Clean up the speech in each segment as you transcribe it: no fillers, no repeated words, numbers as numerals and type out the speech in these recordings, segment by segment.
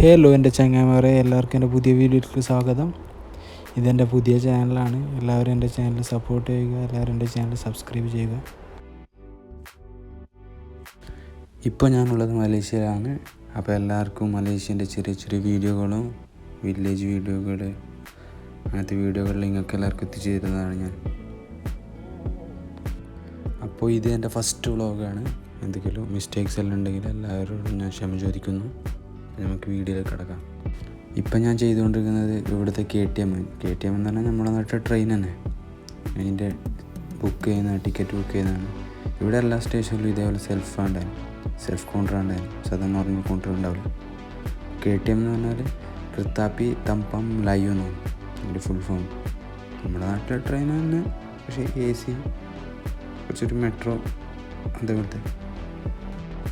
Hello എൻ്റെ ചങ്ങായിമാരെ, എല്ലാവർക്കും എൻ്റെ പുതിയ വീഡിയോയിലേക്ക് സ്വാഗതം. ഇതെൻ്റെ പുതിയ ചാനലാണ്. എല്ലാവരും എൻ്റെ ചാനൽ സപ്പോർട്ട് ചെയ്യുക, എല്ലാവരും എൻ്റെ ചാനൽ സബ്സ്ക്രൈബ് ചെയ്യുക. ഇപ്പോൾ ഞാനുള്ളത് മലേഷ്യയിലാണ്. അപ്പോൾ എല്ലാവർക്കും മലേഷ്യൻ്റെ ചെറിയ ചെറിയ വീഡിയോകളും വില്ലേജ് വീഡിയോകൾ അങ്ങനത്തെ വീഡിയോകൾ നിങ്ങൾക്ക് എല്ലാവർക്കും എത്തിച്ചു തരുന്നതാണ് ഞാൻ. അപ്പോൾ ഇത് എൻ്റെ ഫസ്റ്റ് വ്ളോഗാണ്. എന്തെങ്കിലും മിസ്റ്റേക്സ് എല്ലാം ഉണ്ടെങ്കിൽ എല്ലാവരോടും ഞാൻ ക്ഷമ ചോദിക്കുന്നു. നമുക്ക് വീഡിയോയിലേക്ക് കിടക്കാം. ഇപ്പം ഞാൻ ചെയ്തുകൊണ്ടിരിക്കുന്നത് ഇവിടുത്തെ KTM എന്ന് പറഞ്ഞാൽ നമ്മുടെ നാട്ടിലെ ട്രെയിൻ തന്നെ. അതിൻ്റെ ബുക്ക് ചെയ്യുന്ന ടിക്കറ്റ് ബുക്ക് ചെയ്യുന്നതാണ്. ഇവിടെ എല്ലാ സ്റ്റേഷനിലും ഇതേപോലെ സെൽഫ് കൗണ്ടർ ഉണ്ടായിരുന്നു. സാധാരണ നോർമൽ കൗണ്ടർ ഉണ്ടാവില്ല. KTM എന്ന് പറഞ്ഞാൽ ക്രിത്താപ്പി തമ്പം ലൈവ് എന്നാണ് അതിൻ്റെ ഫുൾ ഫോം. നമ്മുടെ നാട്ടിലെ ട്രെയിൻ തന്നെ, പക്ഷേ AC കുറച്ചൊരു മെട്രോ അതേപോലത്തെ.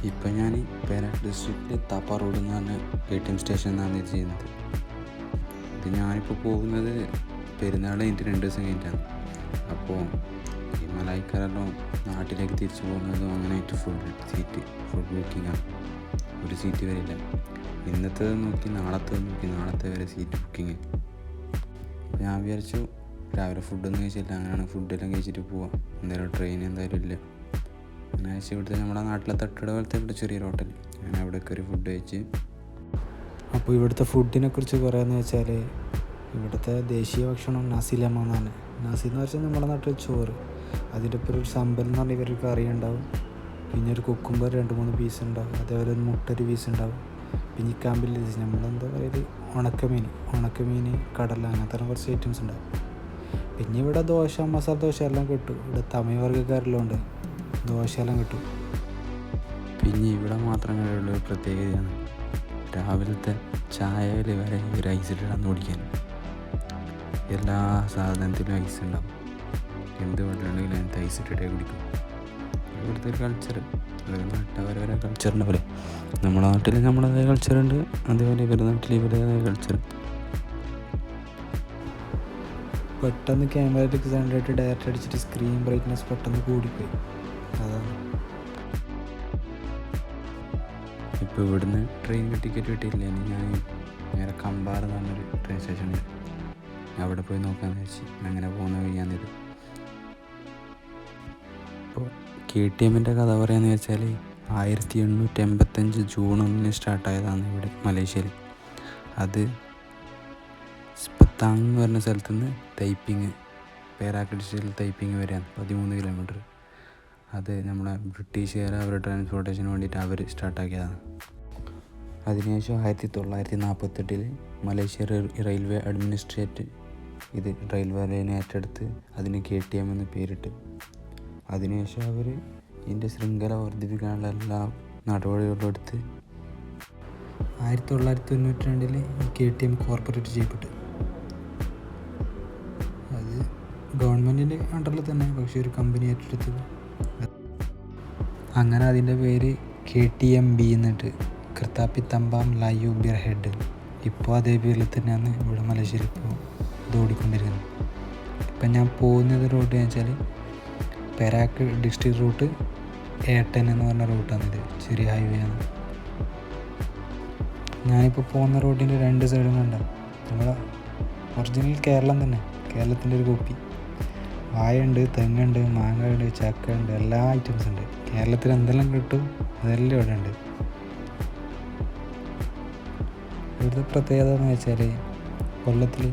ഇപ്പം ഞാൻ പേരാക്ക് ഡിസ്ട്രിക്റ്റിൽ താപ്പ റോഡ് എന്ന് പറഞ്ഞ KTM സ്റ്റേഷൻ എന്നാണ് ഇത് ചെയ്യുന്നത്. ഇത് ഞാനിപ്പോൾ പോകുന്നത് പെരുന്നാൾ കഴിഞ്ഞിട്ട് 2 ദിവസം കഴിഞ്ഞിട്ടാണ്. അപ്പോൾ ഈ മലായിക്കാരെല്ലാം നാട്ടിലേക്ക് തിരിച്ചു പോകുന്നതും അങ്ങനെയായിട്ട് ഫുൾ ബുക്കിങ്ങാണ്. ഒരു സീറ്റ് വരില്ല. ഇന്നത്തെ നോക്കി നാളത്തെ വരെ സീറ്റ് ബുക്കിങ്. ഞാൻ വിചാരിച്ചു രാവിലെ ഫുഡൊന്നും കഴിച്ചില്ല, അങ്ങനെയാണ് ഫുഡെല്ലാം കഴിച്ചിട്ട് പോവാം. എന്തായാലും ട്രെയിൻ എന്തായാലും ഇല്ല. അങ്ങനെ കഴിച്ച് ഇവിടുത്തെ നമ്മുടെ നാട്ടിലെ തട്ടുകട പോലത്തെ ഇവിടെ ചെറിയൊരു ഹോട്ടൽ, അങ്ങനെ അവിടെയൊക്കെ ഒരു ഫുഡ് കഴിച്ച്. അപ്പോൾ ഇവിടുത്തെ ഫുഡിനെ കുറിച്ച് പറയാമെന്ന് വെച്ചാൽ, ഇവിടുത്തെ ദേശീയ ഭക്ഷണം നാസി ലെമ എന്നാണ്. നാസി എന്ന് വെച്ചാൽ നമ്മുടെ നാട്ടിൽ ചോറ്, അതിൻ്റെ ഇപ്പോൾ ഒരു സമ്പൽ എന്ന് പറഞ്ഞാൽ ഇവർക്ക് കറി ഉണ്ടാവും, പിന്നെ ഒരു കുക്കുംബർ 2-3 പീസ് ഉണ്ടാവും, അതേപോലെ ഒരു മുട്ട ഒരു പീസ് ഉണ്ടാവും, പിന്നെ ഈ കാമ്പിൽ നമ്മളെന്താ പറയുക ഉണക്കമീൻ കടല അങ്ങനത്തെ കുറച്ച് ഐറ്റംസ് ഉണ്ടാവും. പിന്നെ ഇവിടെ ദോശ, മസാല ദോശ എല്ലാം കിട്ടും. ഇവിടെ തമിഴ് വർഗ്ഗക്കാരെല്ലാം ഉണ്ട്, ദോശയെല്ലാം കിട്ടും. പിന്നെ ഇവിടെ മാത്രമേ ഉള്ളൊരു പ്രത്യേകതയാണ് രാവിലത്തെ ചായയിൽ വരെ ഒരു ഐസിലിടാൻ കുടിക്കാൻ. എല്ലാ സാധനത്തിലും ഐസ് ഉണ്ടാവും. എന്ത് വെള്ളമുണ്ടെങ്കിലും അതിനകത്ത് ഐസിട്ടിട്ടേ കുടിക്കും. ഇവിടുത്തെ ഒരു കൾച്ചർ, ഓരോ കൾച്ചറിൻ്റെ പോലെ നമ്മുടെ നാട്ടിൽ നമ്മളതായ കൾച്ചറുണ്ട്, അതേപോലെ ഇവരുടെ നാട്ടിൽ ഇവരുടേതായ കൾച്ചർ. പെട്ടെന്ന് ക്യാമറയിലേക്ക് കണ്ടിട്ട് ഡയറക്റ്റ് അടിച്ചിട്ട് സ്ക്രീൻ ബ്രൈറ്റ്നസ് പെട്ടെന്ന് കൂടിപ്പോയി. അതാണ്. ഇപ്പോൾ ഇവിടുന്ന് ട്രെയിനിന് ടിക്കറ്റ് കിട്ടിയില്ല. ഞാൻ നേരെ കമ്പാർ എന്ന് പറഞ്ഞൊരു ട്രെയിൻ സ്റ്റേഷനുണ്ട്, അവിടെ പോയി നോക്കാമെന്ന് വെച്ച് അങ്ങനെ പോകുന്ന വഴിയാണിത്. ഇപ്പോൾ KTMൻ്റെ കഥ പറയാമെന്ന് വെച്ചാൽ 1885 ജൂൺ 1 സ്റ്റാർട്ടായതാണ് ഇവിടെ മലേഷ്യയിൽ. അത് സ്പത്താങ് എന്ന് പറഞ്ഞ സ്ഥലത്തു നിന്ന് പേരാക്ക് ഡിസ്ട്രിക്റ്റിൽ തൈപ്പിങ് വരെയാണ് 13 കിലോമീറ്റർ. അത് നമ്മളെ ബ്രിട്ടീഷുകാർ അവരുടെ ട്രാൻസ്പോർട്ടേഷന് വേണ്ടിയിട്ട് അവർ സ്റ്റാർട്ടാക്കിയതാണ്. അതിനുശേഷം 1948 മലേഷ്യ റെയിൽവേ അഡ്മിനിസ്ട്രേറ്റ് ഇത് റെയിൽവേ ലൈൻ ഏറ്റെടുത്ത് അതിന് KTM എന്ന് പേരിട്ട്. അതിനുശേഷം അവർ ഇതിൻ്റെ ശൃംഖല വർദ്ധിപ്പിക്കാനുള്ള എല്ലാ നടപടികളും എടുത്ത് 1992 KTM കോർപ്പറേറ്റ് ചെയ്യപ്പെട്ടു. അത് ഗവൺമെൻറ്റിൻ്റെ അണ്ടറിൽ തന്നെ, പക്ഷേ ഒരു കമ്പനി ഏറ്റെടുത്തത്. അങ്ങനെ അതിൻ്റെ പേര് KTMB എന്നിട്ട് ക്രിത്താപ്പി തമ്പാം ലയു ബിർ ഹെഡ്. ഇപ്പോൾ അതേ പേരിൽ തന്നെയാണ് ഇവിടെ മലേഷ്യയിൽ ഇപ്പോൾ ഇത് ഓടിക്കൊണ്ടിരിക്കുന്നത്. ഇപ്പം ഞാൻ പോകുന്നത് റൂട്ട് എന്ന് വെച്ചാൽ പെരാക്ക് ഡിസ്ട്രിക്ട് റൂട്ട് A10 എന്ന് പറഞ്ഞ റൂട്ടാണിത്, ചെറിയ ഹൈവേ ആണ്. ഞാനിപ്പോൾ പോകുന്ന റോഡിൻ്റെ 2 സൈഡും കണ്ടാൽ നമ്മളെ ഒറിജിനൽ കേരളം തന്നെ, കേരളത്തിൻ്റെ ഒരു കോപ്പി. വാഴയുണ്ട്, തെങ്ങുണ്ട്, മാങ്ങയുണ്ട്, ചക്കയുണ്ട്, എല്ലാ ഐറ്റംസ് ഉണ്ട്. കേരളത്തിൽ എന്തെല്ലാം കിട്ടും അതെല്ലാം ഇവിടെ ഉണ്ട്. ഇവിടുത്തെ പ്രത്യേകത എന്ന് വെച്ചാൽ കൊല്ലത്തിൽ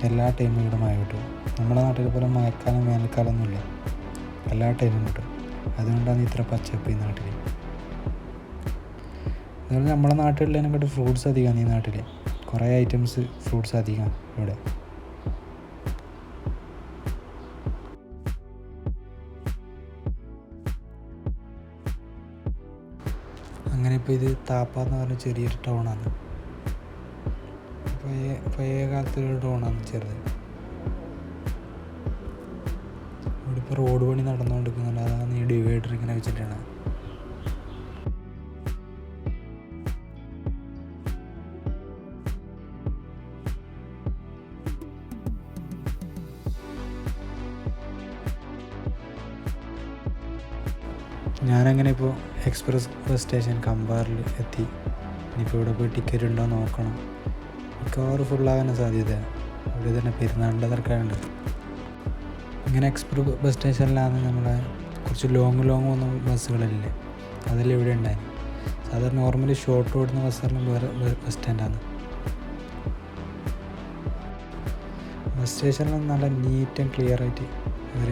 എല്ലാ ടൈമും ഇവിടെ മഴ കിട്ടും. നമ്മുടെ നാട്ടിൽ പോലെ മഴക്കാലം വേനൽക്കാലം ഒന്നുമില്ല, എല്ലാ ടൈമും കിട്ടും. അതുകൊണ്ടാണ് ഇത്ര പച്ചപ്പ് ഈ നാട്ടിൽ. അതുപോലെ നമ്മുടെ നാട്ടിലുള്ളതിനെക്കാട്ടും ഫ്രൂട്ട്സ് അധികമാണ് ഈ നാട്ടിൽ. കുറേ ഐറ്റംസ് ഫ്രൂട്ട്സ് അധികമാണ് ഇവിടെ. അങ്ങനെ ഇപ്പോൾ ഇത് താപ്പ എന്ന് പറഞ്ഞ ചെറിയൊരു ടൗണാണ്. പഴയ കാലത്തൊരു ടൗണാണ്, ചെറുത്. ഇവിടെ ഇപ്പോൾ റോഡ് പണി നടന്നുകൊണ്ടിരിക്കുന്നുണ്ട്. അതാണ് ഈ ഡിവൈഡർ ഇങ്ങനെ വെച്ചിട്ടാണ്. ഞാനങ്ങനെ ഇപ്പോൾ എക്സ്പ്രസ് ബസ് സ്റ്റേഷൻ കമ്പാറിൽ എത്തി. ഇനിയിപ്പോൾ ഇവിടെ പോയി ടിക്കറ്റ് ഉണ്ടോ നോക്കണം. മിക്കവാറും ഫുള്ളാകാൻ സാധ്യത. ഇവിടെ തന്നെ പെരുന്നാളിൻ്റെ തിരക്കായുണ്ട്. ഇങ്ങനെ എക്സ്പ്രസ് ബസ് സ്റ്റേഷനിലാണ് നമ്മളെ കുറച്ച് ലോങ് വന്ന ബസ്സുകളില്ലേ, അതെല്ലാം ഇവിടെ ഉണ്ടായി. സാധാരണ നോർമലി ഷോർട്ട് ഓടുന്ന ബസ്സെല്ലാം വേറെ ബസ് സ്റ്റാൻഡാണ്. ബസ് സ്റ്റേഷനിൽ നല്ല നീറ്റ് ആൻഡ് ക്ലിയർ ആയിട്ട് അവർ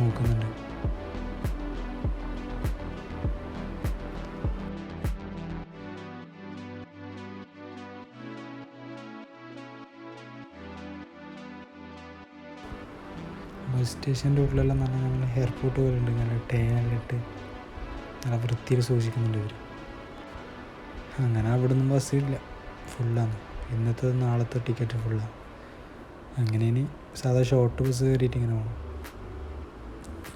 നോക്കുന്നുണ്ട്. ബസ് സ്റ്റേഷൻ്റെ ഉള്ളിലെല്ലാം നല്ല നമ്മൾ എയർപോർട്ട് പോലെ ഉണ്ട്. നല്ല ടേനെല്ലാം ഇട്ട് നല്ല വൃത്തിയിൽ സൂക്ഷിക്കുന്നുണ്ട് ഇവർ. അങ്ങനെ അവിടെ നിന്നും ബസ്സില്ല, ഫുള്ളാണ്. ഇന്നത്തെ നാളത്തെ ടിക്കറ്റ് ഫുള്ളാണ്. അങ്ങനെ ഇനി സാധാ ഷോർട്ട് ബസ് കയറിയിട്ട് ഇങ്ങനെ പോകണം.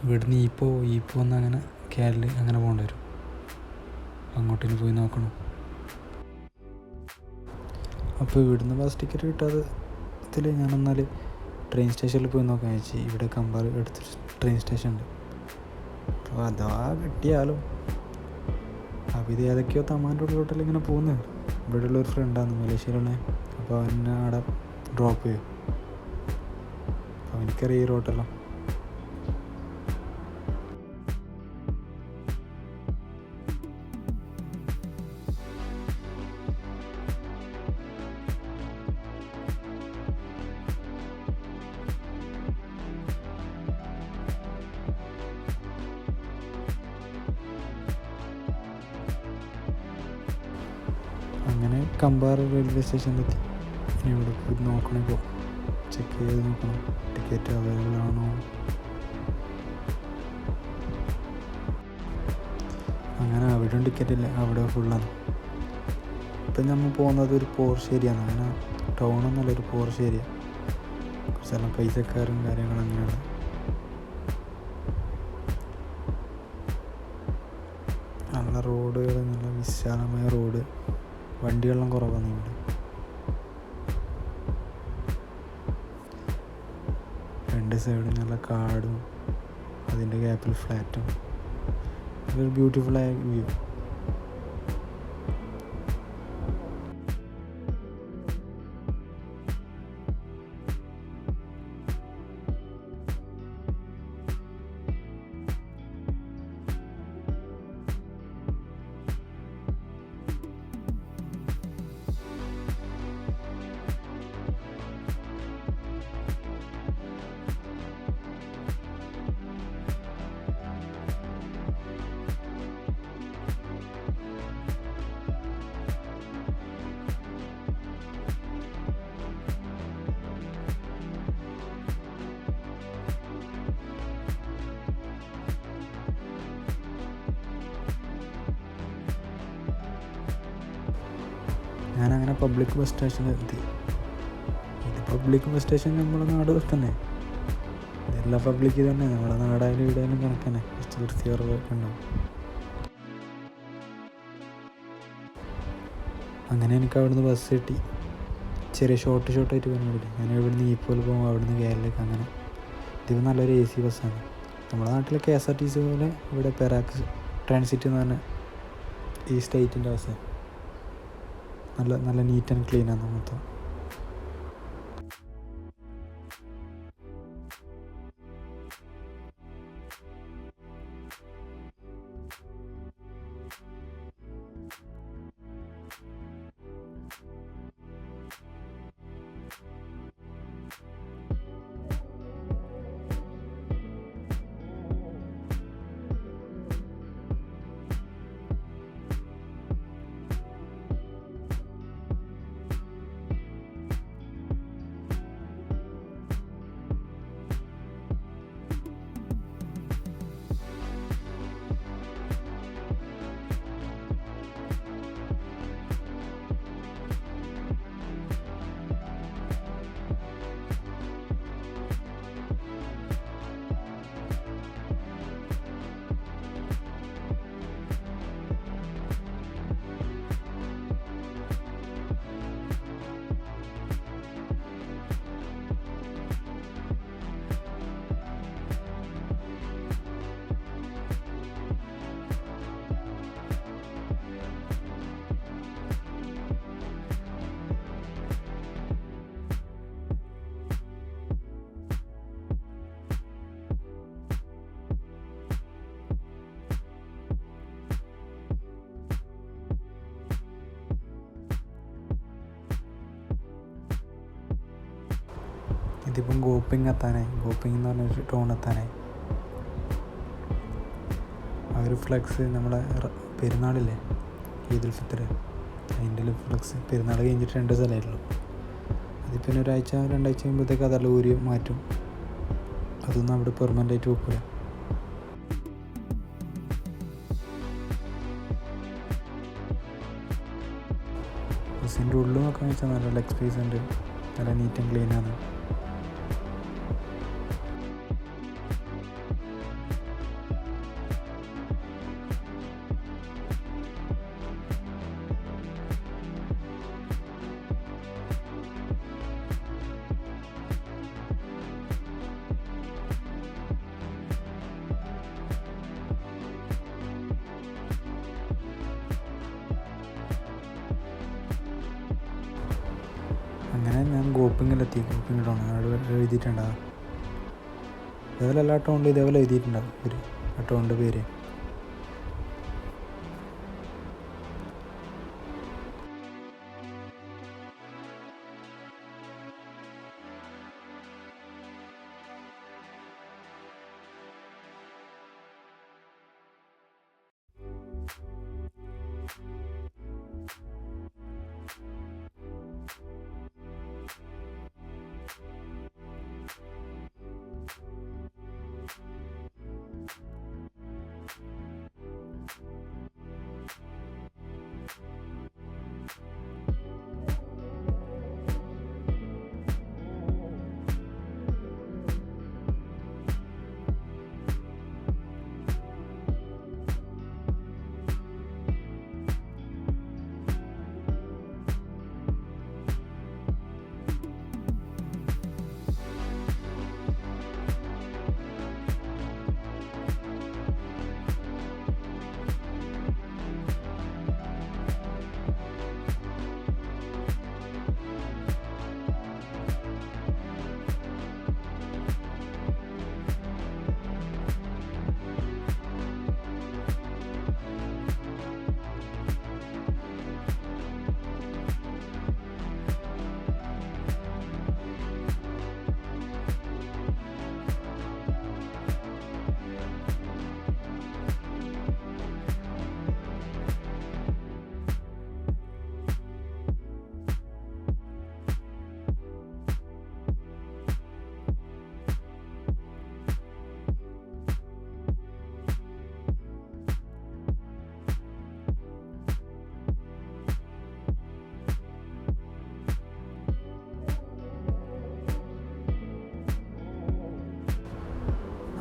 ഇവിടുന്ന് ഈപ്പോ എന്ന് അങ്ങനെ കേരള അങ്ങനെ പോകേണ്ടി വരും. അങ്ങോട്ടിന് പോയി നോക്കണം. അപ്പോൾ ഇവിടുന്ന് ബസ് ടിക്കറ്റ് കിട്ടാതെ ഇതിൽ ഞാനെന്നാൽ ട്രെയിൻ സ്റ്റേഷനിൽ പോയി നോക്കാൻ വെച്ച്. ഇവിടെ കമ്പാർ എടുത്ത് ട്രെയിൻ സ്റ്റേഷൻ ഉണ്ട്. അപ്പോൾ അഥവാ കിട്ടിയാലും അപ്പോൾ ഇത് ഏതൊക്കെയോ തമാൻ്റെ ഉള്ളിലോട്ടെല്ലാം ഇങ്ങനെ പോകുന്നത്. ഇവിടെയുള്ള ഒരു ഫ്രണ്ടാണ് മലേഷ്യയിലുള്ള. അപ്പോൾ അവനെ അവിടെ ഡ്രോപ്പ് ചെയ്യും. അപ്പോൾ എനിക്കറിയാം ഈ റോട്ടെല്ലാം. അങ്ങനെ കമ്പാർ റെയിൽവേ സ്റ്റേഷനിലെത്തി. ഇനി ഇവിടെ പോയി നോക്കണം. ഇപ്പോൾ ചെക്ക് ചെയ്ത് നോക്കണം ടിക്കറ്റ് അവൈലബിൾ ആണോ. അങ്ങനെ അവിടെയും ടിക്കറ്റില്ല, അവിടെ ഫുള്ളാണ്. ഇപ്പം നമ്മൾ പോകുന്നത് ഒരു പോർഷ് ഏരിയയാണ്. അങ്ങനെ ടൗണൊന്നുമല്ല, ഒരു പോർഷ് ഏരിയ. കുറച്ചെല്ലാം പൈസക്കാരും കാര്യങ്ങളും അങ്ങനെയാണ്. നല്ല റോഡുകൾ, നല്ല വിശാലമായ റോഡ്, വണ്ടികളെല്ലാം കുറവാണ് ഇവിടെ. രണ്ട് സൈഡും നല്ല കാടും അതിൻ്റെ ഗ്യാപ്പിൽ ഫ്ലാറ്റും. ഒരു ബ്യൂട്ടിഫുള്ളായ വ്യൂ. ഞാനങ്ങനെ പബ്ലിക് ബസ് സ്റ്റേഷനിലെത്തി. ഇത് പബ്ലിക് ബസ് സ്റ്റേഷൻ നമ്മുടെ നാട് തന്നെ. ഇതെല്ലാം പബ്ലിക് തന്നെ. നമ്മുടെ നാടായാലും ഇവിടെയായാലും കണക്കന്നെ. കുറച്ച് വൃത്തിയുറവൊക്കെ ഉണ്ടാവും. അങ്ങനെ എനിക്ക് അവിടുന്ന് ബസ് കിട്ടി. ചെറിയ ഷോർട്ടായിട്ട് പറഞ്ഞില്ല. ഞാൻ ഇവിടുന്ന് ഈപ്പോൾ പോകും, അവിടുന്ന് കേരളക്ക്. അങ്ങനെ ഇത് നല്ലൊരു AC ബസ്സാണ്. നമ്മുടെ നാട്ടിലെ KSRTC പോലെ ഇവിടെ പെരാക്ക് ട്രാൻസിറ്റ് എന്ന് പറഞ്ഞ ഈ സ്റ്റേറ്റിൻ്റെ ബസ്സാണ്. നല്ല നീറ്റ് ആൻഡ് ക്ലീനാണ് മൊത്തം. ഇതിപ്പം ഗോപ്പിങ് എത്താനായി. ഗോപ്പിംഗ് എന്ന് പറഞ്ഞൊരു ടൗൺ എത്താനായി. ആ ഒരു ഫ്ലെക്സ് നമ്മുടെ പെരുന്നാളില്ലേ, ഈദുൽ ഫിത്തർ, അതിൻ്റെ ഫ്ലെക്സ് പെരുന്നാൾ കഴിഞ്ഞിട്ട് 2 സ്ഥലമായിട്ടുള്ളൂ. അതിപ്പോൾ ഒരാഴ്ച 2 ആഴ്ച കഴിയുമ്പോഴത്തേക്ക് അതെല്ലാം ഊരി മാറ്റും. അതൊന്നും അവിടെ പെർമനൻ്റ് ആയിട്ട് വെക്കില്ല. ബസ്സിൻ്റെ ഉള്ളിൽ നോക്കാന്ന് വെച്ചാൽ നല്ല ലെഗ് സ്പേസ് ഉണ്ട്, നല്ല നീറ്റ് ആൻഡ് ക്ലീൻ ആണ്. അങ്ങനെ ഞാൻ ഗോപ്പിങ്ങിലെത്തി. ഗോപ്പിങ് ടൗൺ അവിടെ എഴുതിയിട്ടുണ്ടാകും. ഇതേപോലെ എല്ലാ ടൗണിലും ഇതേപോലെ എഴുതിയിട്ടുണ്ടാകും ഒരു ആ ടൗണിൻ്റെ പേര്.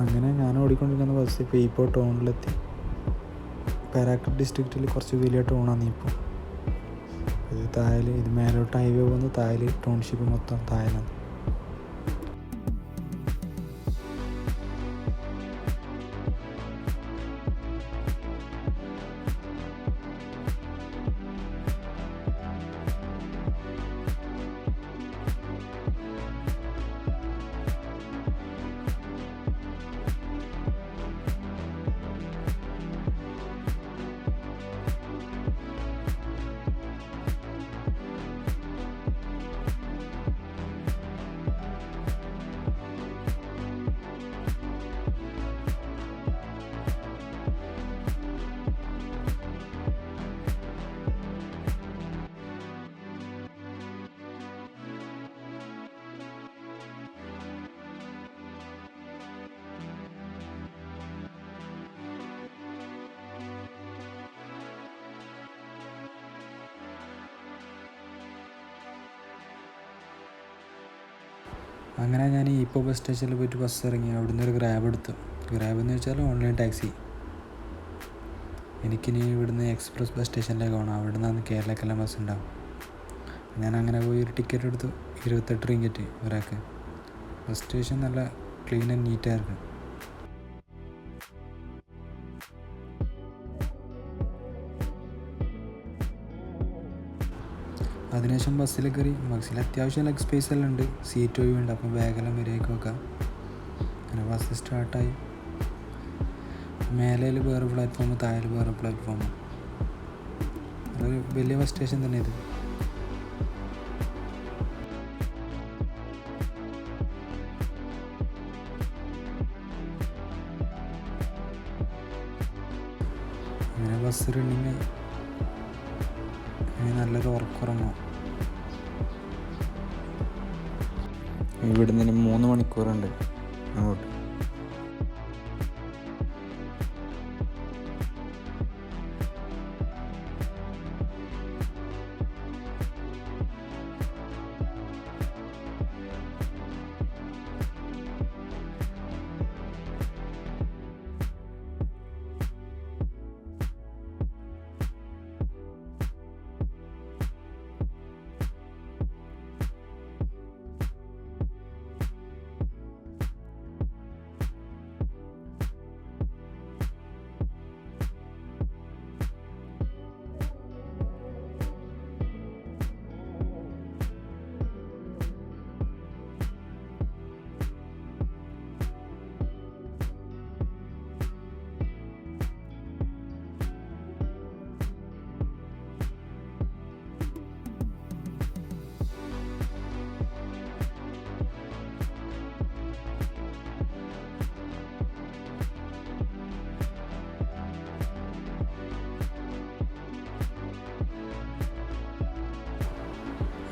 അങ്ങനെ ഞാൻ ഓടിക്കൊണ്ടിരിക്കുന്ന ബസ് ഇപ്പോൾ ടൗണിലെത്തി. പാരാക്കട്ട് ഡിസ്ട്രിക്റ്റിൽ കുറച്ച് വലിയ ടൗണാണ് ഇപ്പോൾ. ഇത് താഴെ, ഇത് മേലോട്ട് ഹൈവേ പോകുന്നു, താഴെ ടൗൺഷിപ്പ് മൊത്തം താഴെയാണ്. അങ്ങനെ ഞാൻ ഇപ്പോൾ ബസ് സ്റ്റേഷനിൽ പോയിട്ട് ബസ് ഇറങ്ങി. അവിടുന്ന് ഒരു ഗ്രാബ് എടുത്തു. ഗ്രാബ് എന്ന് വെച്ചാൽ ഓൺലൈൻ ടാക്സി. എനിക്കിനി ഇവിടുന്ന് എക്സ്പ്രസ് ബസ് സ്റ്റേഷനിലേക്ക് പോകണം. അവിടെ നിന്നാണ് കേരളക്കെല്ലാം ബസ് ഉണ്ടാവും. ഞാൻ അങ്ങനെ പോയി ഒരു ടിക്കറ്റ് എടുത്തു. 28 റിംഗറ്റ് ഒരാൾക്ക്. ബസ് സ്റ്റേഷൻ നല്ല ക്ലീൻ ആൻഡ് നീറ്റായിരുന്നു. അതിനുശേഷം ബസ്സിൽ കയറി. ബസ്സിൽ അത്യാവശ്യം ലെഗ് സ്പേസ് എല്ലാം ഉണ്ട്, സീറ്റ് ഒഴിവുണ്ട്, അപ്പോൾ ബാഗെല്ലാം വരെയൊക്കെ വെക്കാം. അങ്ങനെ ബസ് സ്റ്റാർട്ടായി. മേലയിൽ വേറെ പ്ലാറ്റ്ഫോം, താഴെ വേറെ പ്ലാറ്റ്ഫോം. അതൊരു വലിയ ബസ് സ്റ്റേഷൻ തന്നെ ഇത്. ബസ് റണ്ണിങ് നല്ലൊരു ഉറക്കുറങ്ങും. ഇവിടുന്ന് 3 മണിക്കൂറുണ്ട് അങ്ങോട്ട്.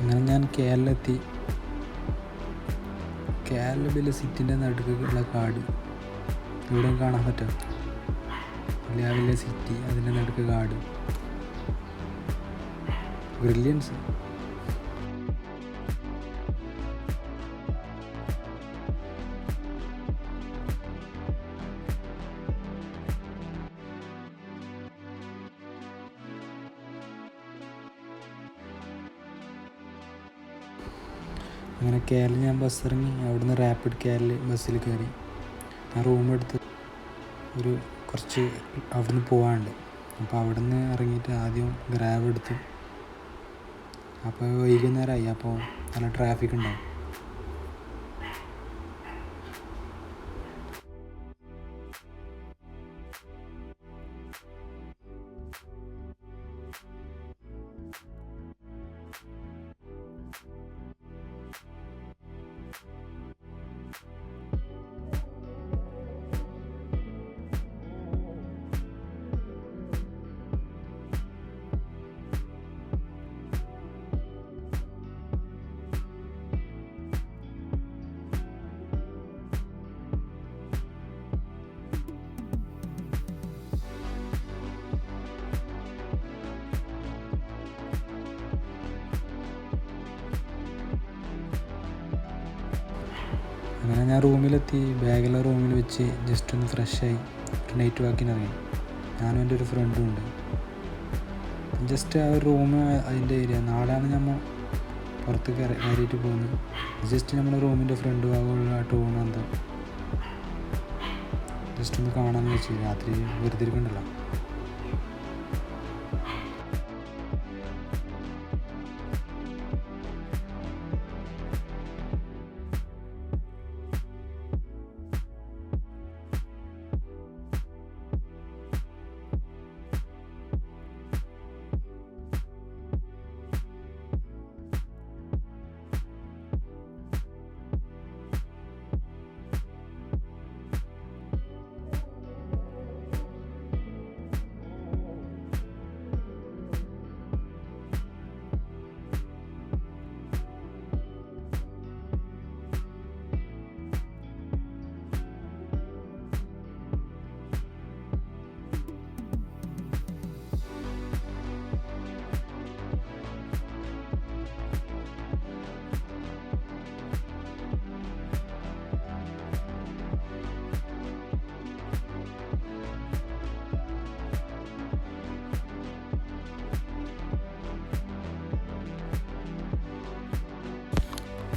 അങ്ങനെ ഞാൻ കേരളത്തിലെത്തി. കേരള സിറ്റിൻ്റെ നടുക്കുള്ള കാട് ഇവിടെ കാണാൻ പറ്റും. വലിയ സിറ്റി, അതിൻ്റെ നടുക്ക് കാട്. ബ്രില്യൻസ്. അങ്ങനെ കേരള ഞാൻ ബസ് ഇറങ്ങി. അവിടുന്ന് റാപ്പിഡ് കേരള ബസ്സിൽ കയറി. ഞാൻ റൂമെടുത്ത് കുറച്ച് അവിടുന്ന് പോകാനുണ്ട്. അപ്പോൾ അവിടുന്ന് ഇറങ്ങിയിട്ട് ആദ്യം ഗ്രാബ് എടുത്തു. അപ്പോൾ വൈകുന്നേരമായി. അപ്പോൾ നല്ല ട്രാഫിക് ഉണ്ടാവും. അങ്ങനെ ഞാൻ റൂമിലെത്തി. ബാഗെല്ലാം റൂമിൽ വെച്ച് ജസ്റ്റ് ഒന്ന് ഫ്രഷായി ഒരു നൈറ്റ് വാക്കിന് ഇറങ്ങി. ഞാനും എൻ്റെ ഒരു ഫ്രണ്ടും ഉണ്ട്. ജസ്റ്റ് ആ ഒരു റൂം, അതിൻ്റെ ഏരിയ നാളെയാണ് നമ്മൾ പുറത്ത് കയറിയിട്ട് പോകുന്നത്. ജസ്റ്റ് നമ്മുടെ റൂമിൻ്റെ ഫ്രണ്ട് ഭാഗമുള്ള ടൂൺ എന്താ ജസ്റ്റ് ഒന്ന് കാണാമെന്ന് വെച്ച്. രാത്രി വെറുതെ ഇരിക്കണ്ടല്ലോ.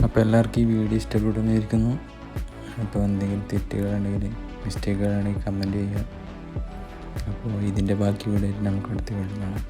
അപ്പോൾ എല്ലാവർക്കും ഈ വീഡിയോ ഇഷ്ടപ്പെടുന്നതായിരിക്കുന്നു. അപ്പോൾ എന്തെങ്കിലും തെറ്റുകളുണ്ടെങ്കിൽ മിസ്റ്റേക്കുകളാണെങ്കിൽ കമൻറ്റ് ചെയ്യുക. അപ്പോൾ ഇതിൻ്റെ ബാക്കി വീഡിയോ നമുക്ക് അടുത്ത വീഡിയോ കാണാം.